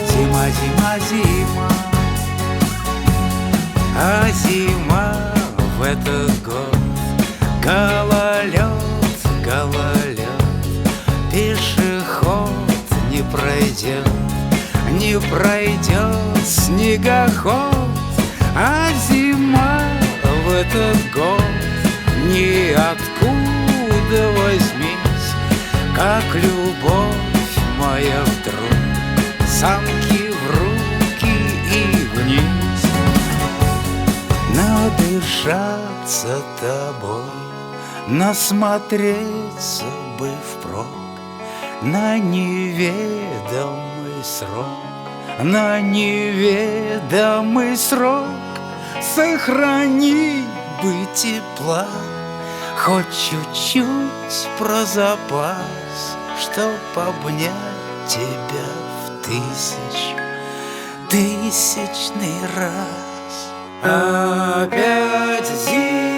Зима, зима, зима, а зима в этот год гололед, гололед. Пешеход не пройдет, не пройдет снегоход, а зима в этот год ниоткуда возьмись, как любовь моя вдруг санки в руки и вниз. Надышаться тобой, насмотреться бы впрок на неведомый срок, на неведомый срок. Сохрани бы тепла, хоть чуть-чуть про запас, чтоб обнять тебя в тысячный раз. Опять зима,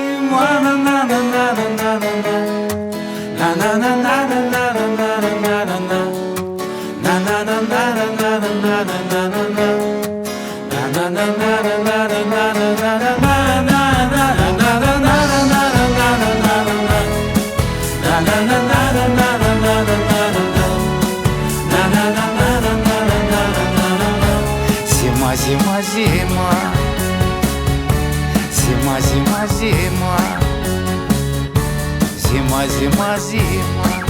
Зима, зима, зима, зима, зима, зима, зима, зима, зима.